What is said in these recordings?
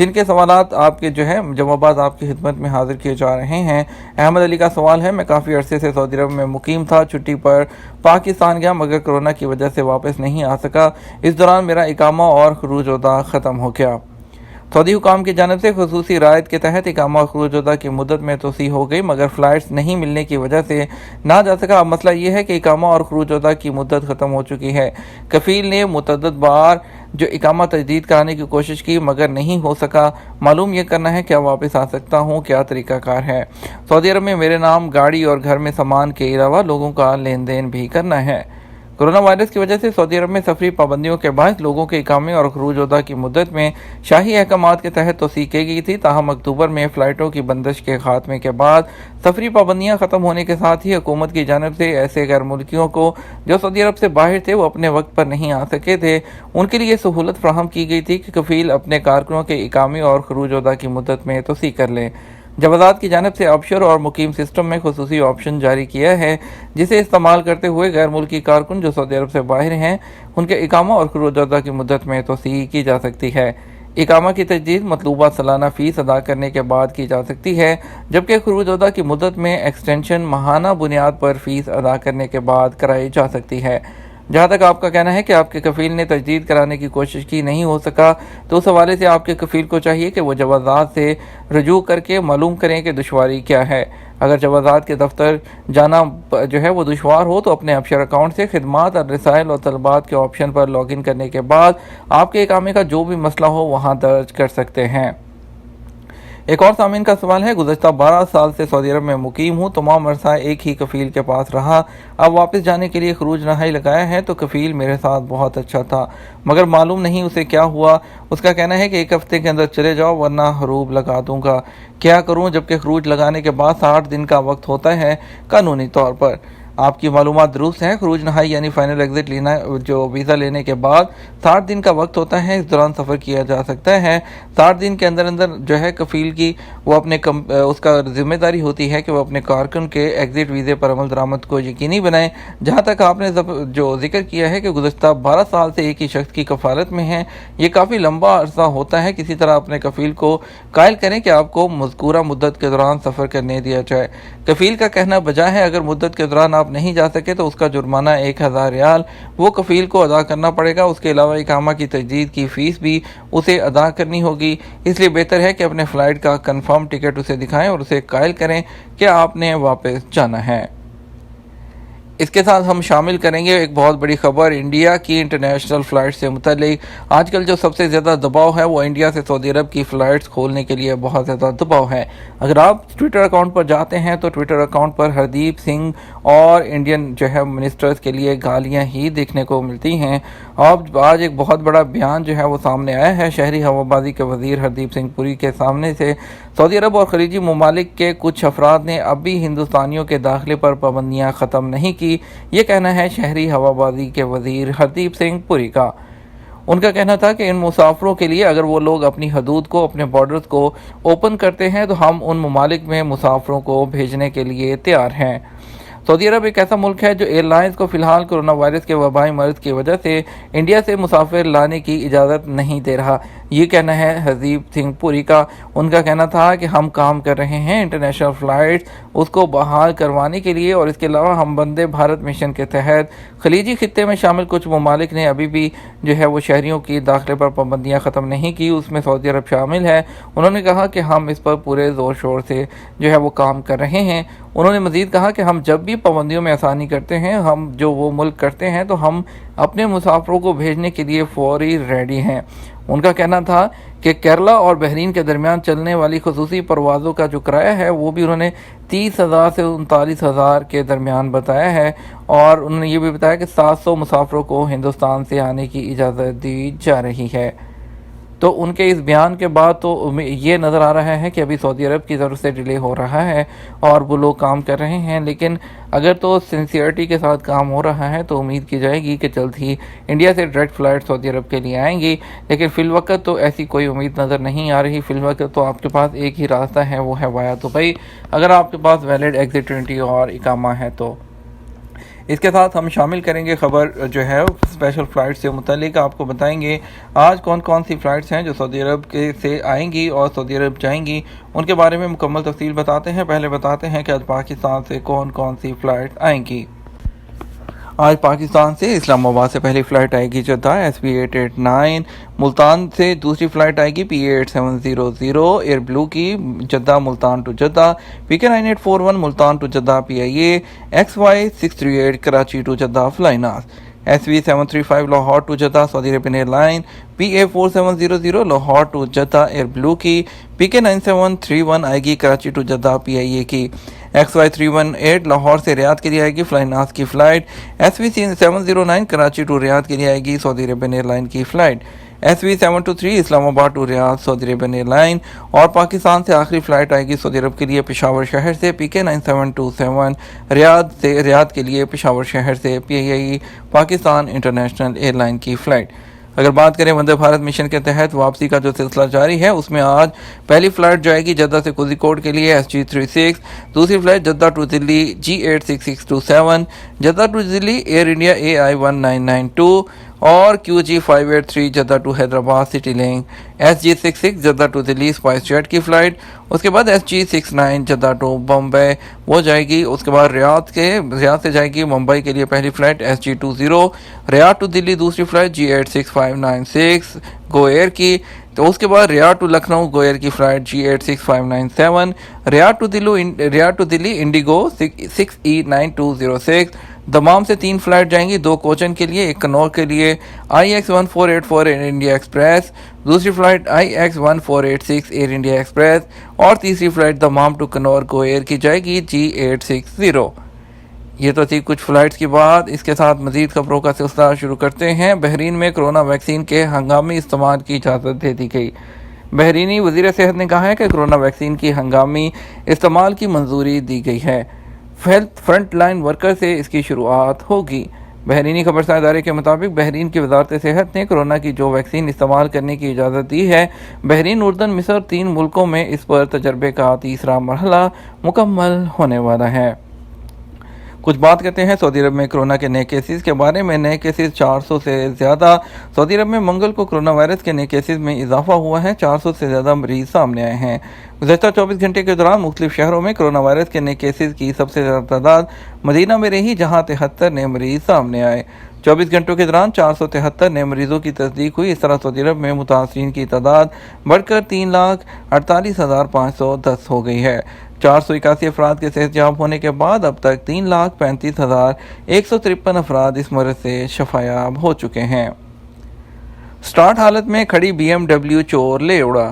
جن کے سوالات آپ کے جوابات آپ کی خدمت میں حاضر کیے جا رہے ہیں۔ احمد علی کا سوال ہے، میں کافی عرصے سے سعودی عرب میں مقیم تھا، چھٹی پر پاکستان گیا مگر کورونا کی وجہ سے واپس نہیں آ سکا۔ اس دوران میرا اقامہ اور خروج ودا ختم ہو گیا۔ سعودی حکام کی جانب سے خصوصی رعایت کے تحت اقامہ اور خروج ودا کی مدت میں توسیع ہو گئی مگر فلائٹس نہیں ملنے کی وجہ سے نہ جا سکا۔ اب مسئلہ یہ ہے کہ اقامہ اور خروج ودا کی مدت ختم ہو چکی ہے۔ کفیل نے متعدد بار اقامہ تجدید کرانے کی کوشش کی مگر نہیں ہو سکا۔ معلوم یہ کرنا ہے کیا واپس آ سکتا ہوں، کیا طریقہ کار ہے۔ سعودی عرب میں میرے نام، گاڑی اور گھر میں سامان کے علاوہ لوگوں کا لین دین بھی کرنا ہے۔ کورونا وائرس کی وجہ سے سعودی عرب میں سفری پابندیوں کے باعث لوگوں کے اقامے اور خروج ودا کی مدت میں شاہی احکامات کے تحت توسیع کی گئی تھی، تاہم اکتوبر میں فلائٹوں کی بندش کے خاتمے کے بعد سفری پابندیاں ختم ہونے کے ساتھ ہی حکومت کی جانب سے ایسے غیر ملکیوں کو جو سعودی عرب سے باہر تھے وہ اپنے وقت پر نہیں آ سکے تھے، ان کے لیے سہولت فراہم کی گئی تھی کہ کفیل اپنے کارکنوں کے اقامے اور خروج ودا کی مدت میں توسیع کر لیں۔ جوازات کی جانب سے آبشور اور مقیم سسٹم میں خصوصی آپشن جاری کیا ہے جسے استعمال کرتے ہوئے غیر ملکی کارکن جو سعودی عرب سے باہر ہیں ان کے اقامہ اور خروج ودا کی مدت میں توسیع کی جا سکتی ہے۔ اقامہ کی تجدید مطلوبہ سالانہ فیس ادا کرنے کے بعد کی جا سکتی ہے، جبکہ خروج ودا کی مدت میں ایکسٹینشن ماہانہ بنیاد پر فیس ادا کرنے کے بعد کرائی جا سکتی ہے۔ جہاں تک آپ کا کہنا ہے کہ آپ کے کفیل نے تجدید کرانے کی کوشش کی نہیں ہو سکا، تو اس حوالے سے آپ کے کفیل کو چاہیے کہ وہ جوازات سے رجوع کر کے معلوم کریں کہ دشواری کیا ہے۔ اگر جوازات کے دفتر جانا وہ دشوار ہو تو اپنے ابشر اکاؤنٹ سے خدمات اور رسائل اور طلبات کے آپشن پر لاگ ان کرنے کے بعد آپ کے اقامے کا جو بھی مسئلہ ہو وہاں درج کر سکتے ہیں۔ ایک اور سامعین کا سوال ہے، گزشتہ 12 سال سے سعودی عرب میں مقیم ہوں، تمام عرصہ ایک ہی کفیل کے پاس رہا، اب واپس جانے کے لیے خروج رہائی لگایا ہے تو کفیل میرے ساتھ بہت اچھا تھا مگر معلوم نہیں اسے کیا ہوا۔ اس کا کہنا ہے کہ ایک ہفتے کے اندر چلے جاؤ ورنہ حروب لگا دوں گا۔ کیا کروں جبکہ خروج لگانے کے بعد 60 دن کا وقت ہوتا ہے قانونی طور پر؟ آپ کی معلومات درست ہیں، خروج نہائی یعنی فائنل ایگزٹ لینا ویزا لینے کے بعد 60 دن کا وقت ہوتا ہے، اس دوران سفر کیا جا سکتا ہے۔ 60 دن کے اندر کفیل کی وہ اس کا ذمہ داری ہوتی ہے کہ وہ اپنے کارکن کے ایگزٹ ویزے پر عمل درآمد کو یقینی بنائیں۔ جہاں تک آپ نے ذکر کیا ہے کہ گزشتہ 12 سال سے ایک ہی شخص کی کفالت میں ہیں، یہ کافی لمبا عرصہ ہوتا ہے، کسی طرح اپنے کفیل کو قائل کریں کہ آپ کو مذکورہ مدت کے دوران سفر کرنے دیا جائے۔ کفیل کا کہنا بجا ہے اگر مدت کے دوران آپ نہیں جا سکے تو اس کا جرمانہ 1000 ریال وہ کفیل کو ادا کرنا پڑے گا، اس کے علاوہ اقامہ کی تجدید کی فیس بھی اسے ادا کرنی ہوگی۔ اس لیے بہتر ہے کہ اپنے فلائٹ کا کنفرم ٹکٹ اسے دکھائیں اور اسے قائل کریں کہ آپ نے واپس جانا ہے۔ اس کے ساتھ ہم شامل کریں گے ایک بہت بڑی خبر انڈیا کی انٹرنیشنل فلائٹ سے متعلق۔ آج کل جو سب سے زیادہ دباؤ ہے وہ انڈیا سے سعودی عرب کی فلائٹس کھولنے کے لیے بہت زیادہ دباؤ ہے۔ اگر آپ ٹویٹر اکاؤنٹ پر جاتے ہیں تو ٹویٹر اکاؤنٹ پر ہردیپ سنگھ اور انڈین منسٹرز کے لیے گالیاں ہی دیکھنے کو ملتی ہیں۔ آج ایک بہت بڑا بیان وہ سامنے آیا ہے شہری ہوابازی کے وزیر ہردیپ سنگھ پوری کے سامنے سے۔ سعودی عرب اور خلیجی ممالک کے کچھ افراد نے اب بھی ہندوستانیوں کے داخلے پر پابندیاں ختم نہیں کی، یہ کہنا ہے شہری ہوابازی کے وزیر ہردیپ سنگھ پوری کا۔ ان کا کہنا تھا کہ ان مسافروں کے لیے اگر وہ لوگ اپنی حدود کو، اپنے بارڈرز کو اوپن کرتے ہیں تو ہم ان ممالک میں مسافروں کو بھیجنے کے لیے تیار ہیں۔ سعودی عرب ایک ایسا ملک ہے جو ایئر لائنز کو فی الحال کورونا وائرس کے وبائی مرض کی وجہ سے انڈیا سے مسافر لانے کی اجازت نہیں دے رہا، یہ کہنا ہے ہردیپ سنگھ پوری کا۔ ان کا کہنا تھا کہ ہم کام کر رہے ہیں انٹرنیشنل فلائٹس اس کو بحال کروانے کے لیے، اور اس کے علاوہ ہم وندے بھارت مشن کے تحت خلیجی خطے میں شامل کچھ ممالک نے ابھی بھی وہ شہریوں کی داخلے پر پابندیاں ختم نہیں کی، اس میں سعودی عرب شامل ہے۔ انہوں نے کہا کہ ہم اس پر پورے زور شور سے وہ کام کر رہے ہیں۔ انہوں نے مزید کہا کہ ہم جب بھی پابندیوں میں آسانی کرتے ہیں، ہم وہ ملک کرتے ہیں تو ہم اپنے مسافروں کو بھیجنے کے لیے فوری ریڈی ہیں۔ ان کا کہنا تھا کہ کیرلا اور بحرین کے درمیان چلنے والی خصوصی پروازوں کا جو کرایہ ہے وہ بھی انہوں نے 30,000 سے 39,000 کے درمیان بتایا ہے، اور انہوں نے یہ بھی بتایا کہ 700 مسافروں کو ہندوستان سے آنے کی اجازت دی جا رہی ہے۔ تو ان کے اس بیان کے بعد تو یہ نظر آ رہا ہے کہ ابھی سعودی عرب کی طرف سے ڈیلے ہو رہا ہے اور وہ لوگ کام کر رہے ہیں، لیکن اگر تو سنسیئرٹی کے ساتھ کام ہو رہا ہے تو امید کی جائے گی کہ جلد ہی انڈیا سے ڈائریکٹ فلائٹ سعودی عرب کے لیے آئیں گی، لیکن فی الوقت تو ایسی کوئی امید نظر نہیں آ رہی۔ فی الوقت تو آپ کے پاس ایک ہی راستہ ہے، وہ ہے وایا دبئی، اگر آپ کے پاس ویلڈ ایگزٹ 20 اور اقامہ ہے تو۔ اس کے ساتھ ہم شامل کریں گے خبر جو ہے اسپیشل فلائٹ سے متعلق. آپ کو بتائیں گے آج کون کون سی فلائٹس ہیں جو سعودی عرب سے آئیں گی اور سعودی عرب جائیں گی. ان کے بارے میں مکمل تفصیل بتاتے ہیں. پہلے بتاتے ہیں کہ آج پاکستان سے کون کون سی فلائٹ آئیں گی. آج پاکستان سے اسلام آباد سے پہلی فلائٹ آئے گی جدہ SP889. ملتان سے دوسری فلائٹ آئے گی PA8700 ایئر بلو کی Jeddah Multan to Jeddah. PK9841 Multan to Jeddah PIA. XY638 Karachi to Jeddah Flynas. SV735 Lahore to Jeddah Saudi Arabian airline. PA4700 Lahore to Jeddah Air Blue کی. PK9731 آئے گی کراچی ٹو جدہ PIA کی. XY318 لاہور سے ریاض کے لیے آئے گی فلائناس کی فلائٹ. SV709 کراچی ٹو ریاض کے لیے آئے گی سعودی عربین ایئر لائن کی flight. SV723 Islamabad to Riyadh Saudi Arabian airline. اور پاکستان سے آخری فلائٹ آئے گی سعودی عرب کے لیے پشاور شہر سے PK9727 ریاض کے لیے پشاور شہر سے PIA Pakistan international air line کی فلائٹ. اگر بات کریں وندے بھارت مشن کے تحت واپسی کا جو سلسلہ جاری ہے، اس میں آج پہلی فلائٹ جائے گی جدہ سے کوزیکوڈ کے لیے SG36. دوسری flight Jeddah to Delhi G86627. Jeddah to Delhi Air India AI1992 اور QG583 Jeddah to Hyderabad city link. SG66 Jeddah to Delhi SpiceJet کی فلائٹ. اس کے بعد SG69 جدہ ٹو بمبئی وہ جائے گی. اس کے بعد ریاض سے جائے گی ممبئی کے لیے پہلی فلائٹ SG20. ریاض ٹو دلی دوسری فلائٹ G86596 گو ایئر کی. تو اس کے بعد Riyadh to Lucknow Go year کی flight G86597. Riyadh to Delhi IndiGo 6E9206. Dammam سے 3 فلائٹ جائیں گی، 2 کوچن کے لیے، 1 کنور کے لیے. IX1484 ایئر انڈیا ایکسپریس. دوسری فلائٹ IX1486 ایئر انڈیا ایکسپریس. اور تیسری flight Dammam to Kannur Go year کی جائے گی G860. یہ تو تھی کچھ فلائٹس کی بات. اس کے ساتھ مزید خبروں کا سلسلہ شروع کرتے ہیں. بحرین میں کرونا ویکسین کے ہنگامی استعمال کی اجازت دے دی گئی. بحرینی وزیر صحت نے کہا ہے کہ کرونا ویکسین کی ہنگامی استعمال کی منظوری دی گئی ہے. ہیلتھ فرنٹ لائن ورکر سے اس کی شروعات ہوگی. بحرینی خبرساز ادارے کے مطابق بحرین کی وزارت صحت نے کرونا کی جو ویکسین استعمال کرنے کی اجازت دی ہے، بحرین، اردن، مصر 3 ملکوں میں اس پر تجربے کا تیسرا مرحلہ مکمل ہونے والا ہے. کچھ بات کرتے ہیں سعودی عرب میں کرونا کے نئے کیسز کے بارے میں. نئے کیسز 400 سے زیادہ. سعودی عرب میں منگل کو کرونا وائرس کے نئے کیسز میں اضافہ ہوا ہے. 400 سے زیادہ مریض سامنے آئے ہیں. گزشتہ 24 گھنٹے کے دوران مختلف شہروں میں کرونا وائرس کے نئے کیسز کی سب سے زیادہ تعداد مدینہ میں رہی، جہاں 73 نئے مریض سامنے آئے. 24 گھنٹوں کے دوران 473 نئے مریضوں کی تصدیق ہوئی. اس طرح سعودی عرب میں متاثرین کی تعداد بڑھ کر 3,48,510 ہو گئی ہے. 481 افراد کے صحت یاب ہونے کے بعد اب تک 3,35,153 افراد اس مرض سے شفا یاب ہو چکے ہیں. سٹارٹ حالت میں کھڑی BMW چور لے اڑا.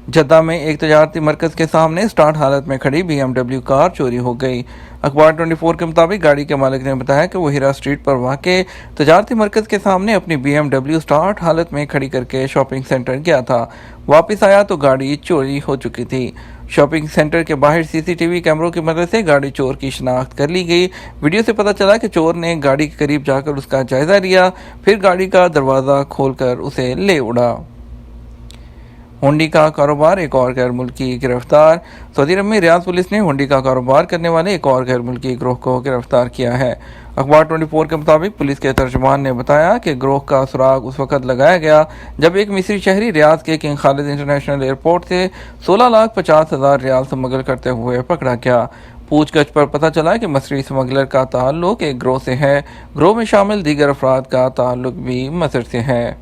جدہ میں ایک تجارتی مرکز کے سامنے سٹارٹ حالت میں کھڑی BMW کار چوری ہو گئی. اخبار 24 کے مطابق گاڑی کے مالک نے بتایا کہ وہ ہیرا اسٹریٹ پر واقع تجارتی مرکز کے سامنے اپنی BMW سٹارٹ حالت میں کھڑی کر کے شاپنگ سینٹر گیا تھا. واپس آیا تو گاڑی چوری ہو چکی تھی. شاپنگ سینٹر کے باہر CCTV کیمروں کی مدد سے گاڑی چور کی شناخت کر لی گئی. ویڈیو سے پتہ چلا کہ چور نے گاڑی کے قریب جا کر اس کا جائزہ لیا، پھر گاڑی کا دروازہ کھول کر اسے لے اڑا. ہونڈی کا کاروبار، ایک اور غیر ملکی گرفتار. سعودی عرب میں ریاض پولیس نے ہونڈی کا کاروبار کرنے والے ایک اور غیر ملکی گروہ کو گرفتار کیا ہے. اخبار 24 کے مطابق پولیس کے ترجمان نے بتایا کہ گروہ کا سراغ اس وقت لگایا گیا جب ایک مصری شہری ریاض کے کنگ خالد انٹرنیشنل ایئرپورٹ سے 16,50,000 ریال سمگل کرتے ہوئے پکڑا گیا. پوچھ گچھ پر پتہ چلا کہ مصری سمگلر کا تعلق ایک گروہ سے ہے. گروہ میں شامل دیگر افراد کا تعلق بھی مصر سے ہے.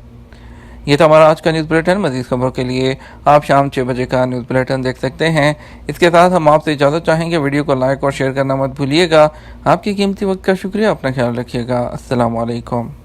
یہ تھا ہمارا آج کا نیوز بلیٹن. مزید خبروں کے لیے آپ شام 6 بجے کا نیوز بلیٹن دیکھ سکتے ہیں. اس کے ساتھ ہم آپ سے اجازت چاہیں گے. ویڈیو کو لائک اور شیئر کرنا مت بھولیے گا. آپ کی قیمتی وقت کا شکریہ. اپنا خیال رکھیے گا. السلام علیکم.